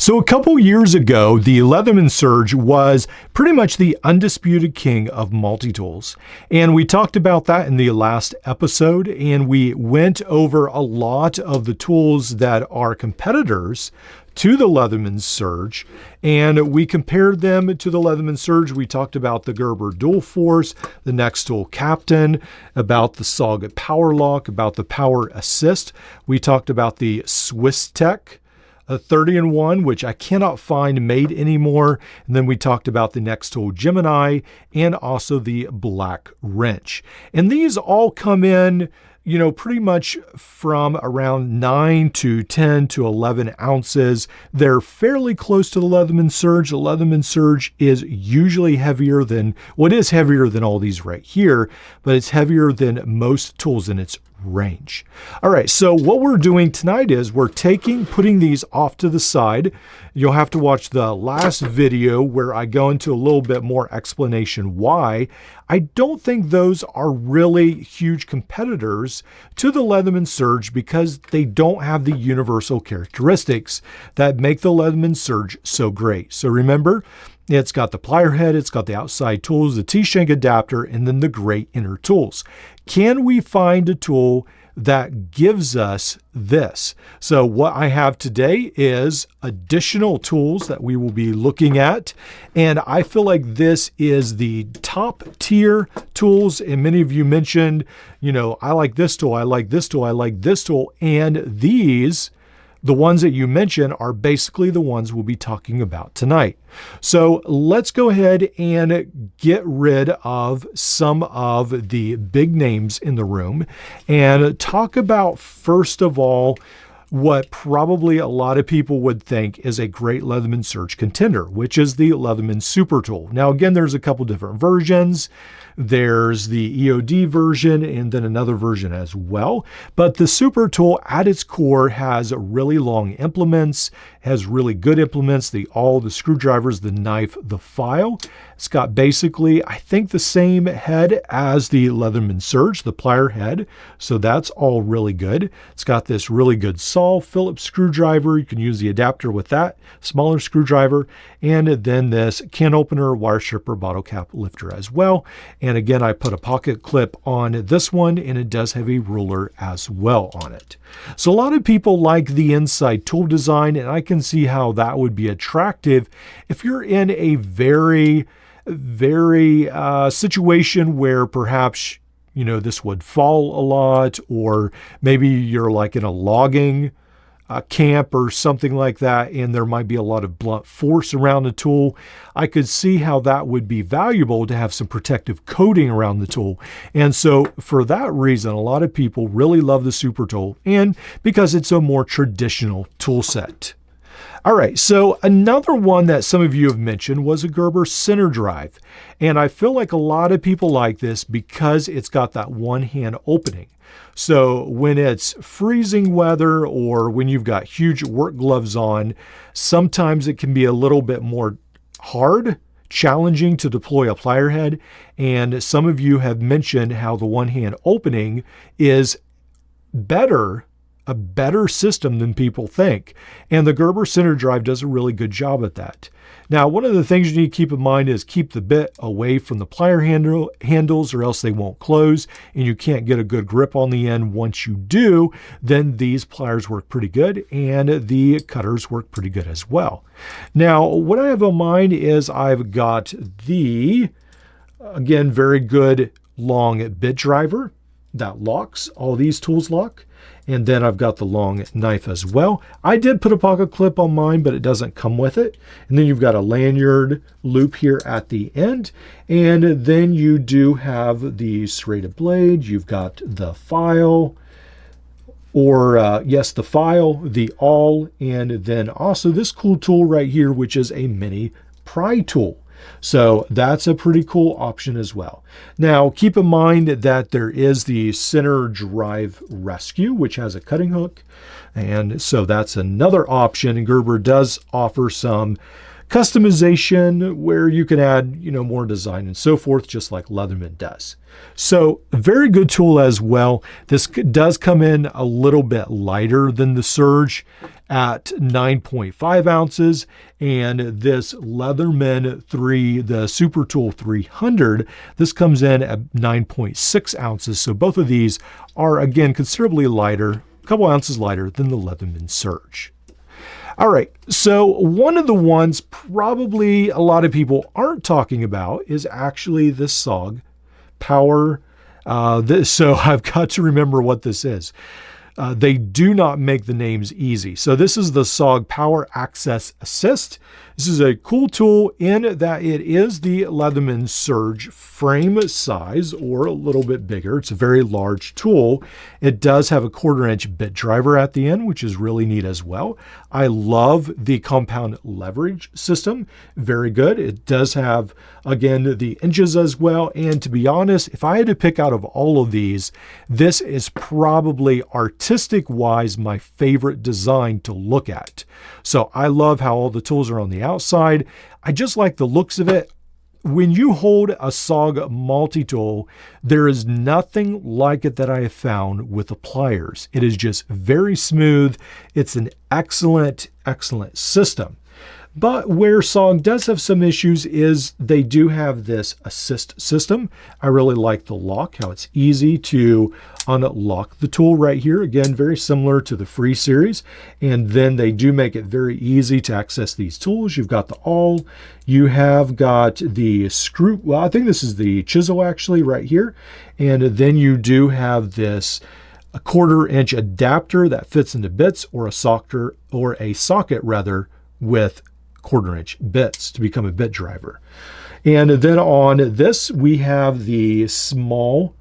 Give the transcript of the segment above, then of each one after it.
So a couple years ago, the Leatherman Surge was pretty much the undisputed king of multi-tools. And we talked about that in the last episode, and we went over a lot of the tools that are competitors to the Leatherman Surge, and we compared them to the Leatherman Surge. We talked about the Gerber Dual Force, the Next Tool Captain, about the Saga Power Lock, about the Power Assist. We talked about the Swiss Tech, a 30-in-1, which I cannot find made anymore. And then we talked about the Next Tool Gemini and also the Black Wrench. And these all come in, pretty much from around 9 to 10 to 11 ounces. They're fairly close to the Leatherman Surge. The Leatherman Surge is usually heavier than, it is heavier than all these right here, but it's heavier than most tools in its range. All right, so what we're doing tonight is we're putting these off to the side. You'll have to watch the last video where I go into a little bit more explanation why. I don't think those are really huge competitors to the Leatherman Surge because they don't have the universal characteristics that make the Leatherman Surge so great. So remember, it's got the plier head, it's got the outside tools, the T-shank adapter, and then the great inner tools. Can we find a tool that gives us this? So what I have today is additional tools that we will be looking at. And I feel like this is the top tier tools. And many of you mentioned, I like this tool, I like this tool, I like this tool. And these, the ones that you mentioned, are basically the ones we'll be talking about tonight. So let's go ahead and get rid of some of the big names in the room and talk about, first of all, what probably a lot of people would think is a great Leatherman Surge contender, which is the Leatherman Super Tool. Now, again, there's a couple different versions. There's the EOD version and then another version as well. But the Super Tool at its core has really long implements, has really good implements, the screwdrivers, the knife, the file. It's got basically, I think, the same head as the Leatherman Surge, the plier head. So that's all really good. It's got this really good saw, Phillips screwdriver. You can use the adapter with that, smaller screwdriver, and then this can opener, wire stripper, bottle cap lifter as well. And again, I put a pocket clip on this one, and it does have a ruler as well on it. So a lot of people like the inside tool design, and I can see how that would be attractive if you're in a very situation where perhaps, this would fall a lot, or maybe you're like in a logging camp or something like that, and there might be a lot of blunt force around the tool. I could see how that would be valuable to have some protective coating around the tool. And so for that reason, a lot of people really love the Super Tool, and because it's a more traditional tool set. All right, so another one that some of you have mentioned was a Gerber center drive. And I feel like a lot of people like this because it's got that one-hand opening. So when it's freezing weather or when you've got huge work gloves on, sometimes it can be a little bit more challenging to deploy a plier head. And some of you have mentioned how the one-hand opening is a better system than people think. And the Gerber center drive does a really good job at that. Now, one of the things you need to keep in mind is keep the bit away from the plier handles or else they won't close and you can't get a good grip on the end. Once you do, then these pliers work pretty good and the cutters work pretty good as well. Now, what I have in mind is I've got the, again, very good long bit driver that locks. All these tools lock. And then I've got the long knife as well. I did put a pocket clip on mine, but it doesn't come with it. And then you've got a lanyard loop here at the end. And then you do have the serrated blade. You've got the file, the file, the awl, and then also this cool tool right here, which is a mini pry tool. So that's a pretty cool option as well. Now, keep in mind that there is the center drive rescue, which has a cutting hook. And so that's another option. And Gerber does offer some customization where you can add, more design and so forth, just like Leatherman does. So a very good tool as well. This does come in a little bit lighter than the Surge at 9.5 ounces, and this Leatherman 3, the Super Tool 300, this comes in at 9.6 ounces. So both of these are, again, considerably lighter, a couple ounces lighter than the Leatherman Surge. All right, so one of the ones probably a lot of people aren't talking about is actually this SOG Power. So I've got to remember what this is. They do not make the names easy. So this is the SOG Power Access Assist. This is a cool tool in that it is the Leatherman Surge frame size or a little bit bigger. It's a very large tool. It does have a 1/4-inch bit driver at the end, which is really neat as well. I love the compound leverage system. Very good. It does have, again, the inches as well. And to be honest, if I had to pick out of all of these, this is probably artistic-wise my favorite design to look at. So I love how all the tools are on the outside. I just like the looks of it. When you hold a SOG multi-tool, there is nothing like it that I have found with the pliers. It is just very smooth. It's an excellent, excellent system. But where SOG does have some issues is they do have this assist system. I really like the lock, how it's easy to unlock the tool right here. Again, very similar to the Free series. And then they do make it very easy to access these tools. You've got the awl. You have got the screw. Well, I think this is the chisel actually right here. And then you do have this a 1/4-inch adapter that fits into bits or a socket with 1/4-inch bits to become a bit driver. And then on this, we have the small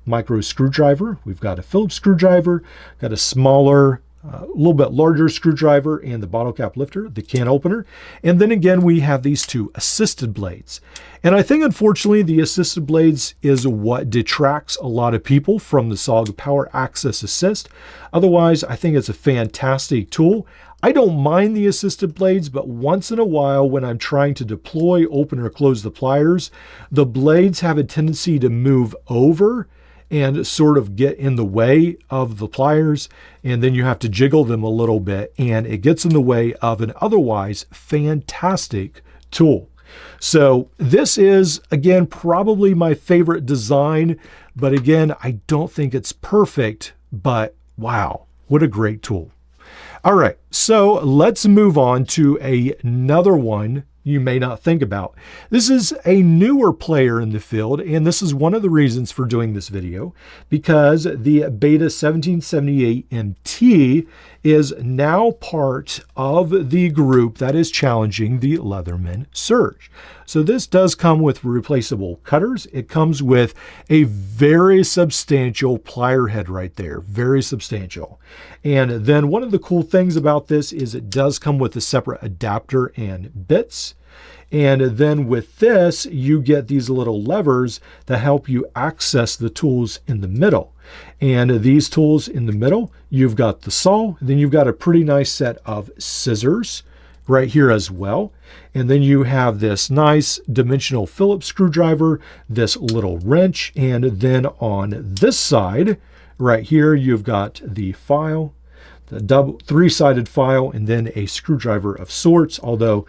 micro screwdriver. We've got a Phillips screwdriver, got a smaller, a little bit larger screwdriver, and the bottle cap lifter, the can opener. And then again, we have these two assisted blades. And I think, unfortunately, the assisted blades is what detracts a lot of people from the SOG Power Access Assist. Otherwise, I think it's a fantastic tool. I don't mind the assisted blades, but once in a while when I'm trying to deploy, open, or close the pliers, the blades have a tendency to move over and sort of get in the way of the pliers, and then you have to jiggle them a little bit, and it gets in the way of an otherwise fantastic tool. So this is, again, probably my favorite design, but again, I don't think it's perfect, but wow, what a great tool. All right, so let's move on to another one you may not think about. This is a newer player in the field, and this is one of the reasons for doing this video, because the Beta 1778 MT is now part of the group that is challenging the Leatherman Surge. So this does come with replaceable cutters. It comes with a very substantial plier head right there, very substantial. And then one of the cool things about this is it does come with a separate adapter and bits. And then with this, you get these little levers that help you access the tools in the middle. And these tools in the middle, you've got the saw, then you've got a pretty nice set of scissors right here as well. And then you have this nice dimensional Phillips screwdriver, this little wrench, and then on this side right here, you've got the file, the three-sided file, and then a screwdriver of sorts, although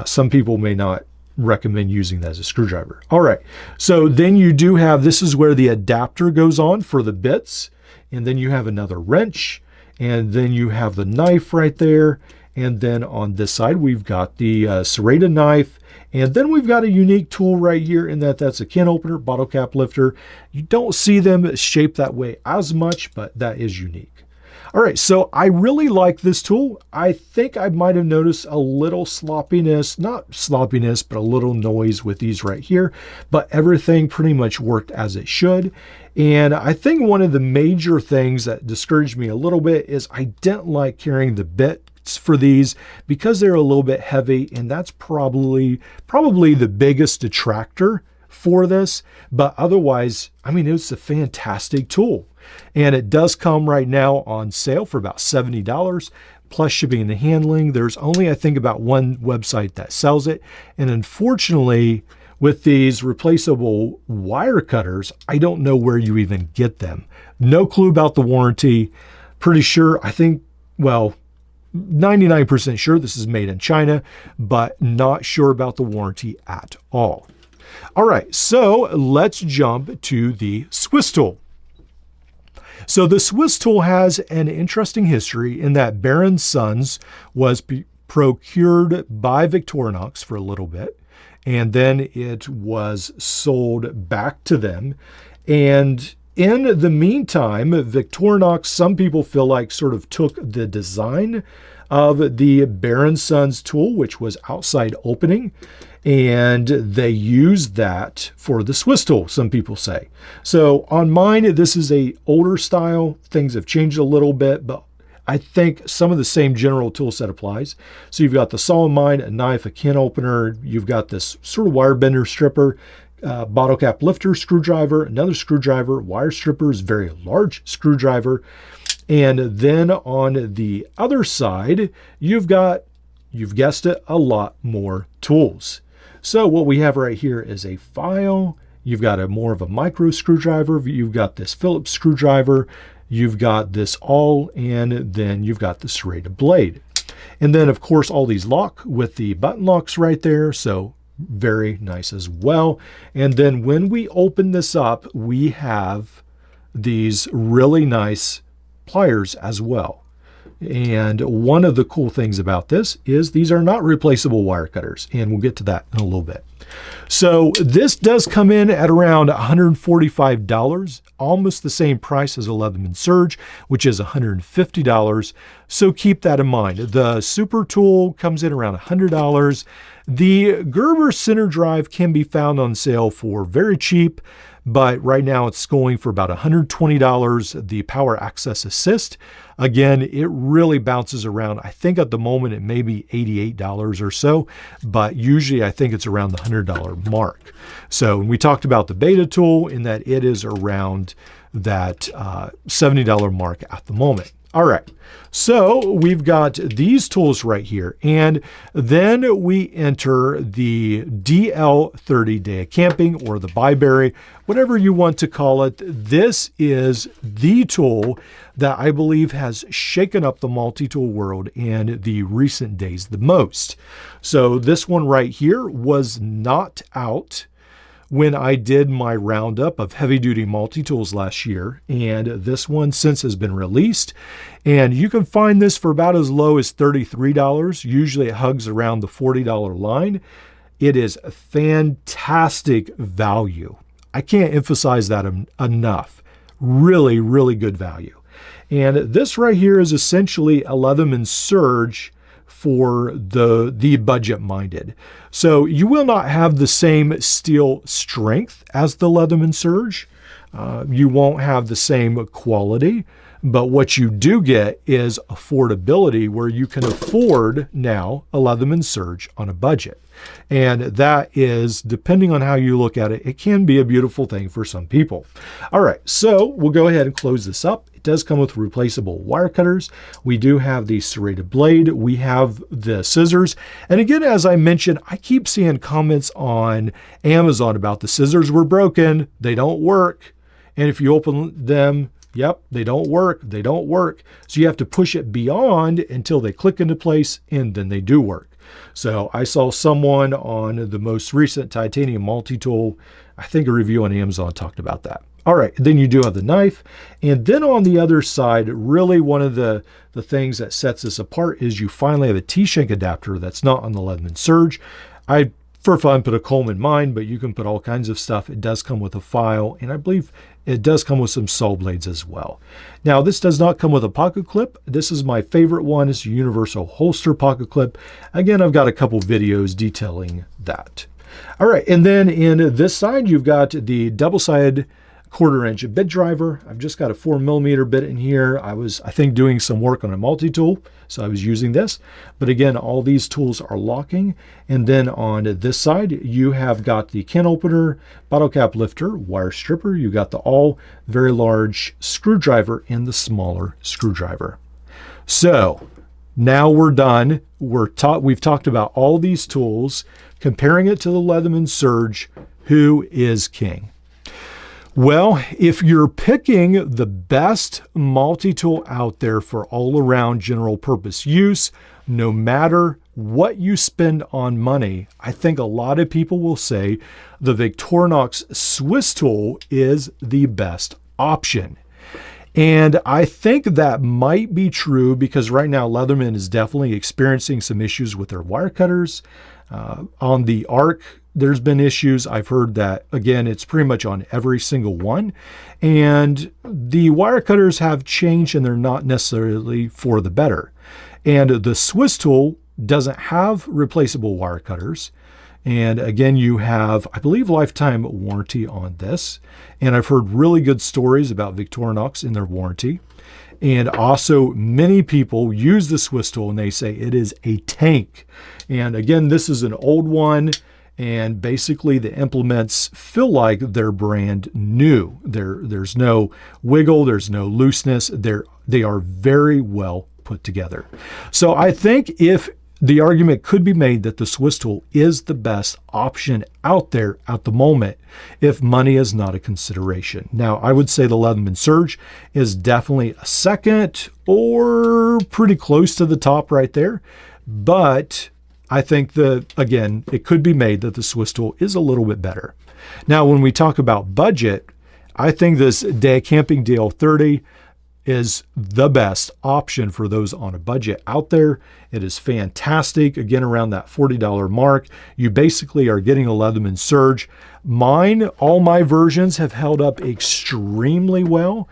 some people may not recommend using that as a screwdriver. All right, so then you do have, this is where the adapter goes on for the bits, and then you have another wrench, and then you have the knife right there, and then on this side we've got the serrated knife, and then we've got a unique tool right here in that that's a can opener, bottle cap lifter. You don't see them shaped that way as much, but that is unique. All right, so I really like this tool. I think I might have noticed a little sloppiness, not sloppiness, but a little noise with these right here, but everything pretty much worked as it should. And I think one of the major things that discouraged me a little bit is I didn't like carrying the bits for these because they're a little bit heavy, and that's probably the biggest detractor for this. But otherwise, I mean, it's a fantastic tool. And it does come right now on sale for about $70, plus shipping and handling. There's only, I think, about one website that sells it. And unfortunately, with these replaceable wire cutters, I don't know where you even get them. No clue about the warranty. Pretty sure, I think, well, 99% sure this is made in China, but not sure about the warranty at all. All right, so let's jump to the Swiss tool. So the Swiss tool has an interesting history in that Baron Sons was procured by Victorinox for a little bit, and then it was sold back to them. And in the meantime, Victorinox, some people feel like, sort of took the design of the Baron Sons tool, which was outside opening, and they used that for the Swiss tool, some people say. So on mine, this is a older style. Things have changed a little bit, but I think some of the same general tool set applies. So you've got the saw in mine, a knife, a can opener. You've got this sort of wire bender stripper, bottle cap lifter, screwdriver, another screwdriver, wire strippers, very large screwdriver. And then on the other side, you've got, you've guessed it, a lot more tools. So what we have right here is a file. You've got a more of a micro screwdriver. You've got this Phillips screwdriver. You've got this awl, and then you've got the serrated blade. And then, of course, all these lock with the button locks right there. So very nice as well. And then when we open this up, we have these really nice pliers as well. And one of the cool things about this is these are not replaceable wire cutters, and we'll get to that in a little bit. So this does come in at around $145, almost the same price as a Leatherman Surge, which is $150. So keep that in mind. The Super Tool comes in around $100. The Gerber center drive can be found on sale for very cheap, but right now it's going for about $120. The Power Access Assist, again, it really bounces around. I think at the moment it may be $88 or so, but usually I think it's around the $100 mark. So we talked about the Beta tool in that it is around that $70 mark at the moment. All right, so we've got these tools right here, and then we enter the DL30 Day of Camping, or the Byberry, whatever you want to call it. This is the tool that I believe has shaken up the multi-tool world in the recent days the most. So this one right here was not out when I did my roundup of heavy-duty multi-tools last year, and this one since has been released, and you can find this for about as low as $33. Usually it hugs around the $40 line. It is fantastic value. I can't emphasize that enough. Really, really good value. And this right here is essentially a Leatherman Surge for the budget-minded. So you will not have the same steel strength as the Leatherman Surge. You won't have the same quality, but what you do get is affordability, where you can afford now a Leatherman Surge on a budget. And that is, depending on how you look at it, it can be a beautiful thing for some people. All right, so we'll go ahead and close this up. It does come with replaceable wire cutters. We do have the serrated blade. We have the scissors. And again, as I mentioned, I keep seeing comments on Amazon about the scissors were broken. They don't work. And if you open them, yep, they don't work. They don't work. So you have to push it beyond until they click into place, and then they do work. So I saw someone on the most recent titanium multi-tool, I think a review on Amazon talked about that. All right, then you do have the knife. And then on the other side, really one of the things that sets this apart is you finally have a T-shank adapter that's not on the Leatherman Surge. I, for fun, put a comb in mine, but you can put all kinds of stuff. It does come with a file, and I believe it does come with some saw blades as well. Now, this does not come with a pocket clip. This is my favorite one. It's a universal holster pocket clip. Again, I've got a couple videos detailing that. All right, and then in this side, you've got the double-sided 1/4 inch bit driver. I've just got a 4mm bit in here. I think, doing some work on a multi-tool, so I was using this. But again, all these tools are locking. And then on this side, you have got the can opener, bottle cap lifter, wire stripper. You got the all very large screwdriver and the smaller screwdriver. So Now we're done. We've talked about all these tools, comparing it to the Leatherman Surge. Who is king? Well, if you're picking the best multi-tool out there for all-around general purpose use, no matter what you spend on money, I think a lot of people will say the Victorinox Swiss tool is the best option. And I think that might be true because right now Leatherman is definitely experiencing some issues with their wire cutters. On the Arc, there's been issues. I've heard that, again, it's pretty much on every single one. And the wire cutters have changed and they're not necessarily for the better. And the Swiss tool doesn't have replaceable wire cutters. And again, you have, I believe, lifetime warranty on this. And I've heard really good stories about Victorinox in their warranty. And also, many people use the Swiss tool and they say it is a tank. And again, this is an old one. And basically, the implements feel like they're brand new. There's no wiggle, there's no looseness. They are very well put together. So I think if the argument could be made that the Swiss tool is the best option out there at the moment if money is not a consideration. Now, I would say the Leatherman Surge is definitely a second or pretty close to the top right there. But I think again, it could be made that the Swiss tool is a little bit better. Now, when we talk about budget, I think this Day Camping DL30 is the best option for those on a budget out there. It is fantastic. Again, around that $40 mark, you basically are getting a Leatherman Surge. All my versions have held up extremely well.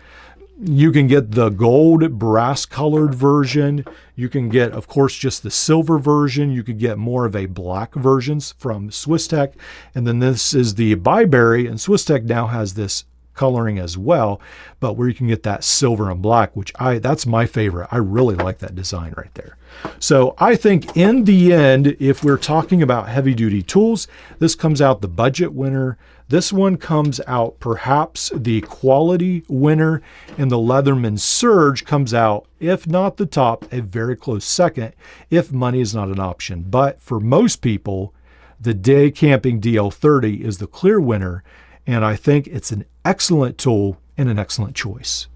You can get the gold brass colored version. You can get, of course, just the silver version. You could get more of a black versions from SwissTech. And then this is the Byberry, and SwissTech now has this coloring as well, but where you can get that silver and black, which that's my favorite. I really like that design right there. So I think in the end, if we're talking about heavy duty tools, this comes out the budget winner. This one comes out perhaps the quality winner, and the Leatherman Surge comes out, if not the top, a very close second if money is not an option. But for most people, the Day Camping DL30 is the clear winner. And I think it's an excellent tool and an excellent choice.